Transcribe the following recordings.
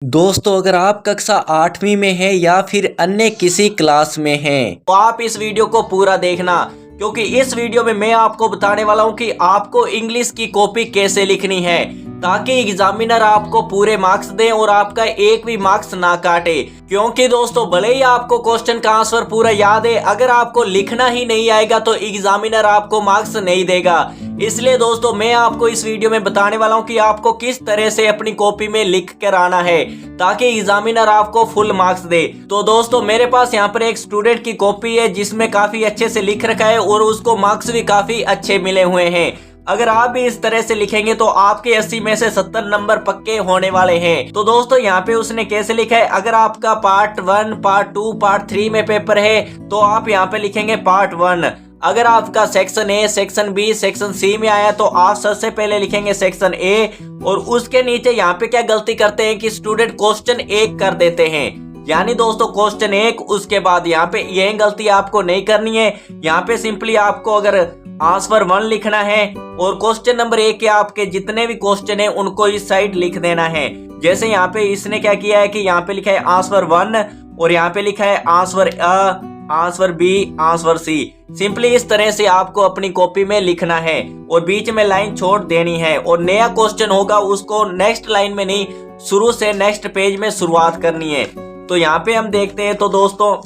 दोस्तों अगर आप कक्षा 8वीं में हैं या फिर अन्य किसी क्लास में हैं तो आप इस वीडियो को पूरा देखना, क्योंकि इस वीडियो में मैं आपको बताने वाला हूं कि आपको इंग्लिश की कॉपी कैसे लिखनी है ताकि एग्जामिनर आपको पूरे मार्क्स दे और आपका एक भी मार्क्स ना काटे। क्योंकि दोस्तों भले ही आपको क्वेश्चन का आंसर पूरा याद है, अगर आपको लिखना ही नहीं आएगा तो एग्जामिनर आपको मार्क्स नहीं देगा। इसलिए दोस्तों मैं आपको इस वीडियो में बताने वाला हूं कि आपको किस तरह से अपनी कॉपी में लिख कर आना है ताकि एग्जामिनर आपको फुल मार्क्स दे। तो दोस्तों मेरे पास यहाँ पर एक स्टूडेंट की कॉपी है जिसमें काफी अच्छे से लिख रखा है और उसको मार्क्स भी काफी अच्छे मिले हुए हैं। अगर आप भी इस तरह से लिखेंगे तो आपके 80 में से 70 नंबर पक्के होने वाले हैं। तो दोस्तों यहाँ पे उसने कैसे लिखा है, अगर आपका पार्ट 1, पार्ट 2, पार्ट 3 में पेपर है तो आप यहाँ पे लिखेंगे पार्ट 1। अगर आपका section A, section B, section C में आया तो आप सबसे पहले लिखेंगे सेक्शन ए। और उसके नीचे यहाँ पे क्या गलती करते हैं कि स्टूडेंट क्वेश्चन 1 कर देते हैं, यानी दोस्तों क्वेश्चन 1 उसके बाद यहाँ पे यह गलती आपको नहीं करनी है। यहाँ पे सिंपली आपको अगर आंसर 1 लिखना है और क्वेश्चन नंबर 1 के आपके जितने भी क्वेश्चन है उनको इस साइड लिख देना है। जैसे यहाँ पे इसने क्या किया है कि यहाँ पे लिखा है आंसर 1 और यहाँ पे लिखा है answer A, answer B, answer C. Simply इस तरह से आपको अपनी कॉपी में लिखना है और बीच में लाइन छोड़ देनी है। और नया क्वेश्चन होगा उसको नेक्स्ट लाइन में नहीं, शुरू से नेक्स्ट पेज में शुरुआत करनी है। तो यहाँ पे हम देखते हैं तो दोस्तों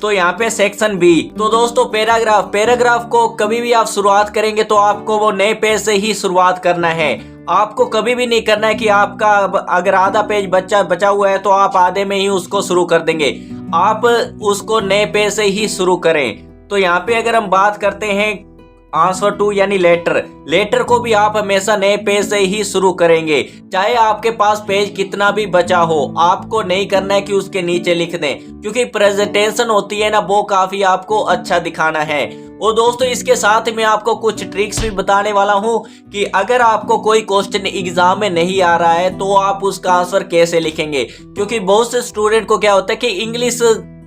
यहाँ पे सेक्शन बी। तो दोस्तों पैराग्राफ को कभी भी आप शुरुआत करेंगे तो आपको वो नए पेज से ही शुरुआत करना है। आपको कभी भी नहीं करना है कि आपका अगर आधा पेज बचा हुआ है तो आप आधे में ही उसको शुरू कर देंगे। आप उसको नए पेज से ही शुरू करें। तो यहाँ पे अगर हम बात करते हैं आंसर 2 यानी लेटर को भी आप हमेशा नए पेज से ही शुरू करेंगे, चाहे आपके पास पेज कितना भी बचा हो। आपको नहीं करना है कि उसके नीचे लिख दें, क्योंकि प्रेजेंटेशन होती है ना वो काफी आपको अच्छा दिखाना है। और दोस्तों इसके साथ मैं आपको कुछ ट्रिक्स भी बताने वाला हूं कि अगर आपको कोई क्वेश्चन एग्जाम में नहीं आ रहा है तो आप उसका आंसर कैसे लिखेंगे। क्योंकि बहुत से स्टूडेंट को क्या होता है कि इंग्लिश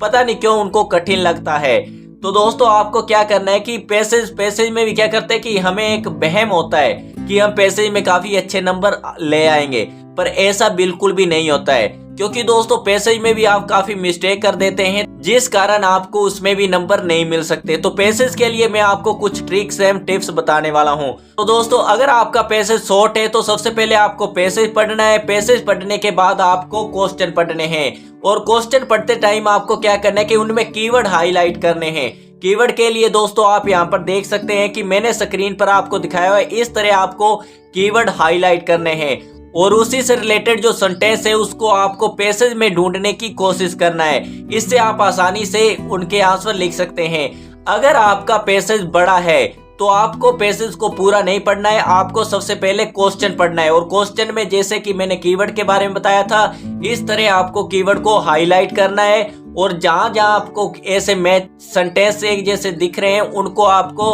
पता नहीं क्यों उनको कठिन लगता है। तो दोस्तों आपको क्या करना है कि पैसेज में भी क्या करते हैं कि हमें एक वहम होता है कि हम पैसेज में काफी अच्छे नंबर ले आएंगे, पर ऐसा बिल्कुल भी नहीं होता है। क्योंकि दोस्तों पैसेज में भी आप काफी मिस्टेक कर देते हैं जिस कारण आपको उसमें भी नंबर नहीं मिल सकते। तो पैसेज के लिए मैं आपको कुछ ट्रिक्स एंड टिप्स बताने वाला हूं। तो दोस्तों अगर आपका पैसेज शॉर्ट है तो सबसे पहले आपको पैसेज पढ़ना है। पैसेज पढ़ने के बाद आपको क्वेश्चन पढ़ने हैं और क्वेश्चन पढ़ते टाइम आपको क्या करना है कि उनमें कीवर्ड हाईलाइट करने हैं। कीवर्ड के लिए दोस्तों आप यहाँ पर देख सकते हैं कि मैंने स्क्रीन पर आपको दिखाया हुआ है, इस तरह आपको कीवर्ड हाईलाइट करने हैं और उसी से रिलेटेड जो सेंटेंस है उसको आपको पैसेज में ढूंढने की कोशिश करना है। इससे आप आसानी से उनके आंसर लिख सकते हैं। अगर आपका पैसेज बड़ा है तो आपको पैसेज को पूरा नहीं पढ़ना है, आपको सबसे पहले क्वेश्चन पढ़ना है। और क्वेश्चन में जैसे कि मैंने कीवर्ड के बारे में बताया था, इस तरह आपको कीवर्ड को हाईलाइट करना है और जहां जहां आपको ऐसे मैच सेंटेंस एक जैसे दिख रहे हैं उनको आपको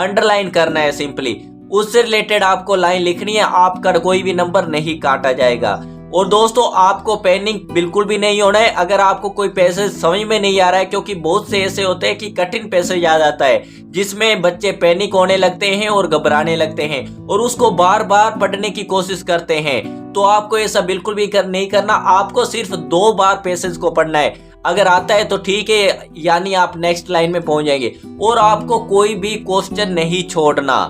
अंडरलाइन करना है। सिंपली उससे रिलेटेड आपको लाइन लिखनी है, आपका कोई भी नंबर नहीं काटा जाएगा। और दोस्तों आपको पैनिक बिल्कुल भी नहीं होना है अगर आपको कोई पैसेज समझ में नहीं आ रहा है, क्योंकि बहुत से ऐसे होते हैं कि कठिन पैसेज आ जाता है जिसमें बच्चे पैनिक होने लगते हैं और घबराने लगते हैं और उसको बार बार पढ़ने की कोशिश करते हैं। तो आपको ऐसा बिल्कुल भी नहीं करना, आपको सिर्फ 2 बार पैसेज को पढ़ना है। अगर आता है तो ठीक है, यानी आप नेक्स्ट लाइन में पहुंच जाएंगे। और आपको कोई भी क्वेश्चन नहीं छोड़ना।